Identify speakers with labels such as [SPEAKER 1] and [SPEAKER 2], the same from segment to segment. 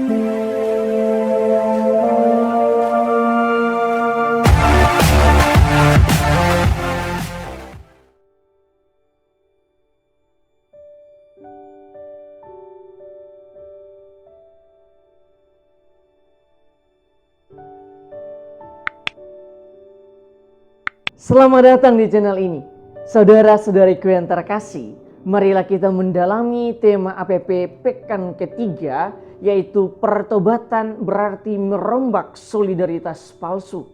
[SPEAKER 1] Selamat datang di channel ini. Saudara-saudariku yang terkasih, marilah kita mendalami tema APP pekan ketiga, yaitu pertobatan berarti merombak solidaritas palsu.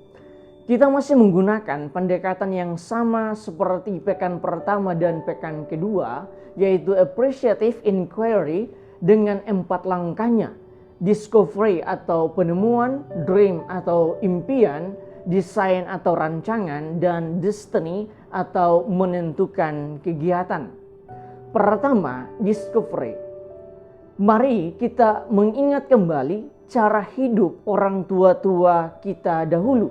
[SPEAKER 1] Kita masih menggunakan pendekatan yang sama seperti pekan pertama dan pekan kedua, yaitu appreciative inquiry dengan 4 langkahnya. Discovery atau penemuan, dream atau impian, desain atau rancangan, dan destiny atau menentukan kegiatan. Pertama, discovery. Mari kita mengingat kembali cara hidup orang tua-tua kita dahulu.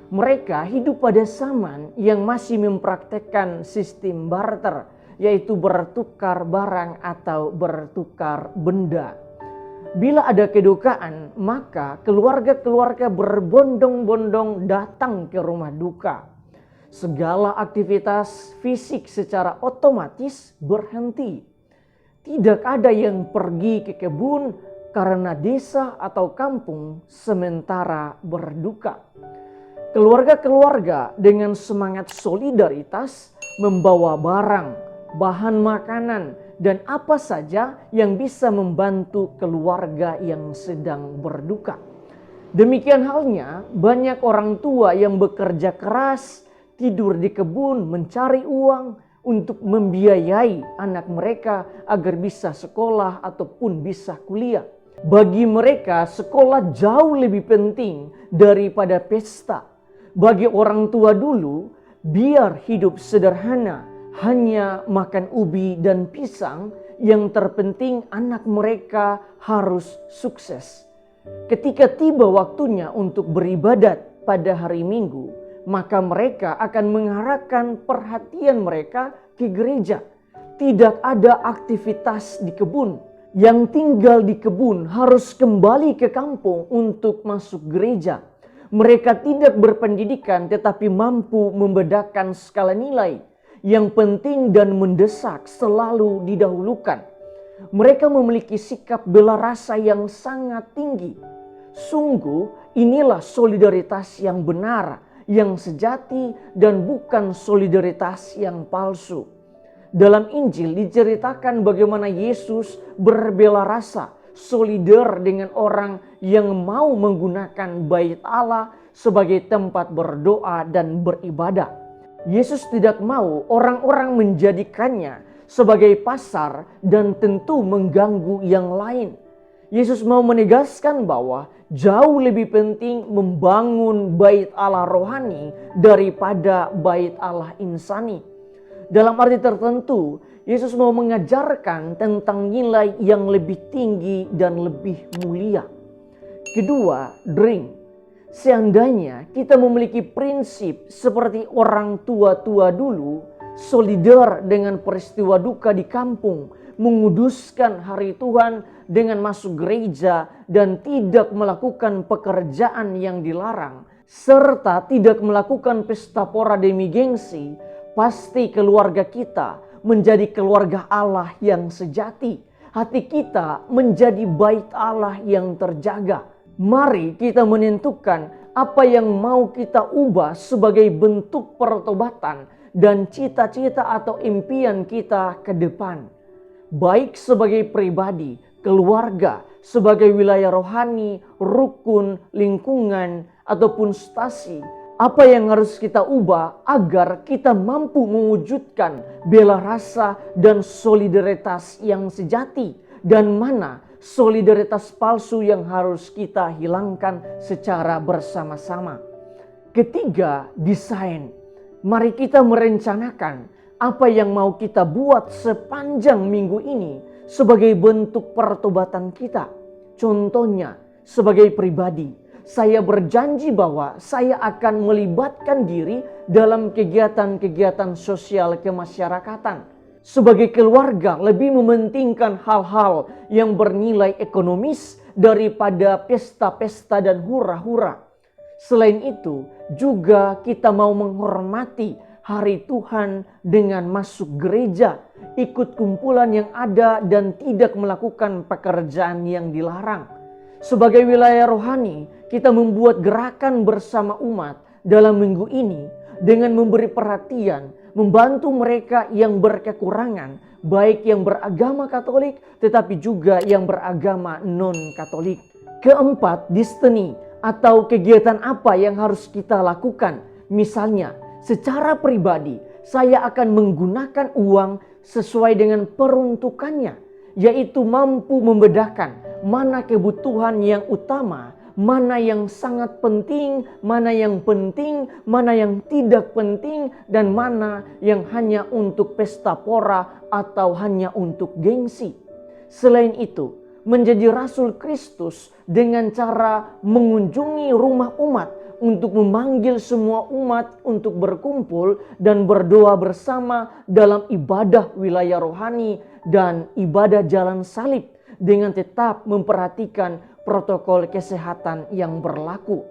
[SPEAKER 1] Mereka hidup pada zaman yang masih mempraktekkan sistem barter, yaitu bertukar barang atau bertukar benda. Bila ada kedukaan, maka keluarga-keluarga berbondong-bondong datang ke rumah duka. Segala aktivitas fisik secara otomatis berhenti. Tidak ada yang pergi ke kebun karena desa atau kampung sementara berduka. Keluarga-keluarga dengan semangat solidaritas membawa barang, bahan makanan, dan apa saja yang bisa membantu keluarga yang sedang berduka. Demikian halnya banyak orang tua yang bekerja keras, tidur di kebun, mencari uang untuk membiayai anak mereka agar bisa sekolah ataupun bisa kuliah. Bagi mereka sekolah jauh lebih penting daripada pesta. Bagi orang tua dulu, biar hidup sederhana, hanya makan ubi dan pisang, yang terpenting anak mereka harus sukses. Ketika tiba waktunya untuk beribadat pada hari Minggu, maka mereka akan mengarahkan perhatian mereka ke gereja. Tidak ada aktivitas di kebun. Yang tinggal di kebun harus kembali ke kampung untuk masuk gereja. Mereka tidak berpendidikan tetapi mampu membedakan skala nilai. Yang penting dan mendesak selalu didahulukan. Mereka memiliki sikap bela rasa yang sangat tinggi. Sungguh inilah solidaritas yang benar, yang sejati, dan bukan solidaritas yang palsu. Dalam Injil diceritakan bagaimana Yesus berbela rasa, solidar dengan orang yang mau menggunakan bait Allah sebagai tempat berdoa dan beribadah. Yesus tidak mau orang-orang menjadikannya sebagai pasar dan tentu mengganggu yang lain. Yesus mau menegaskan bahwa jauh lebih penting membangun bait Allah rohani daripada bait Allah insani. Dalam arti tertentu, Yesus mau mengajarkan tentang nilai yang lebih tinggi dan lebih mulia. Kedua, dream. Seandainya kita memiliki prinsip seperti orang tua-tua dulu, solidar dengan peristiwa duka di kampung, menguduskan hari Tuhan dengan masuk gereja dan tidak melakukan pekerjaan yang dilarang, serta tidak melakukan pesta pora demi gengsi, pasti keluarga kita menjadi keluarga Allah yang sejati. Hati kita menjadi bait Allah yang terjaga. Mari kita menentukan apa yang mau kita ubah sebagai bentuk pertobatan dan cita-cita atau impian kita ke depan. Baik sebagai pribadi, keluarga, sebagai wilayah rohani, rukun, lingkungan, ataupun stasi. Apa yang harus kita ubah agar kita mampu mewujudkan bela rasa dan solidaritas yang sejati, dan mana solidaritas palsu yang harus kita hilangkan secara bersama-sama. Ketiga, desain. Mari kita merencanakan apa yang mau kita buat sepanjang minggu ini sebagai bentuk pertobatan kita. Contohnya, sebagai pribadi, saya berjanji bahwa saya akan melibatkan diri dalam kegiatan-kegiatan sosial kemasyarakatan. Sebagai keluarga lebih mementingkan hal-hal yang bernilai ekonomis daripada pesta-pesta dan hura-hura. Selain itu, juga kita mau menghormati hari Tuhan dengan masuk gereja, ikut kumpulan yang ada dan tidak melakukan pekerjaan yang dilarang. Sebagai wilayah rohani, kita membuat gerakan bersama umat dalam minggu ini dengan memberi perhatian, membantu mereka yang berkekurangan, baik yang beragama Katolik tetapi juga yang beragama non-Katolik. Keempat, disteni atau kegiatan apa yang harus kita lakukan. Misalnya, secara pribadi saya akan menggunakan uang sesuai dengan peruntukannya, yaitu mampu membedakan mana kebutuhan yang utama, mana yang sangat penting, mana yang penting, mana yang tidak penting, dan mana yang hanya untuk pesta pora atau hanya untuk gengsi. Selain itu, menjadi Rasul Kristus dengan cara mengunjungi rumah umat untuk memanggil semua umat untuk berkumpul dan berdoa bersama dalam ibadah wilayah rohani dan ibadah jalan salib dengan tetap memperhatikan protokol kesehatan yang berlaku.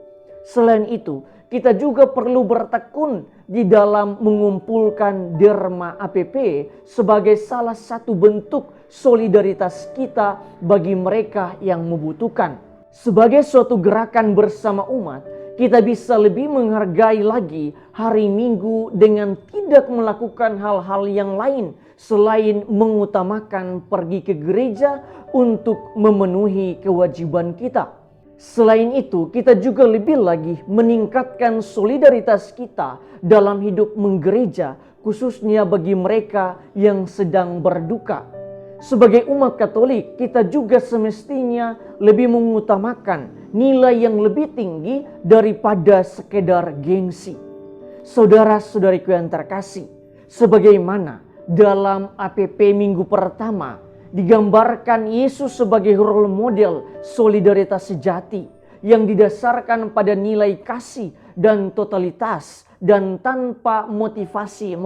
[SPEAKER 1] Selain itu, kita juga perlu bertekun di dalam mengumpulkan derma APP sebagai salah satu bentuk solidaritas kita bagi mereka yang membutuhkan. Sebagai suatu gerakan bersama umat, kita bisa lebih menghargai lagi hari Minggu dengan tidak melakukan hal-hal yang lain selain mengutamakan pergi ke gereja untuk memenuhi kewajiban kita. Selain itu, kita juga lebih lagi meningkatkan solidaritas kita dalam hidup menggereja, khususnya bagi mereka yang sedang berduka. Sebagai umat Katolik, kita juga semestinya lebih mengutamakan nilai yang lebih tinggi daripada sekedar gengsi. Saudara-saudariku yang terkasih, sebagaimana dalam APP minggu pertama digambarkan Yesus sebagai role model solidaritas sejati yang didasarkan pada nilai kasih dan totalitas dan tanpa motivasi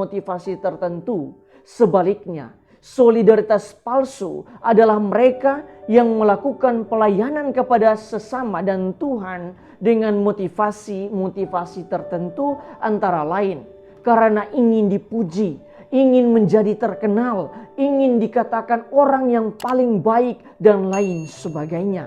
[SPEAKER 1] tertentu. Sebaliknya, solidaritas palsu adalah mereka yang melakukan pelayanan kepada sesama dan Tuhan dengan motivasi tertentu, antara lain karena ingin dipuji, ingin menjadi terkenal, ingin dikatakan orang yang paling baik, dan lain sebagainya.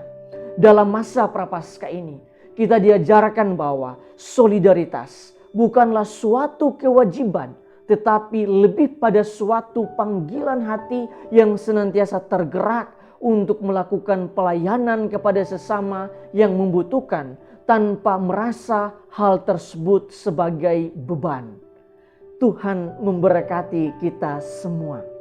[SPEAKER 1] Dalam masa Prapaskah ini, kita diajarkan bahwa solidaritas bukanlah suatu kewajiban, tetapi lebih pada suatu panggilan hati yang senantiasa tergerak untuk melakukan pelayanan kepada sesama yang membutuhkan tanpa merasa hal tersebut sebagai beban. Tuhan memberkati kita semua.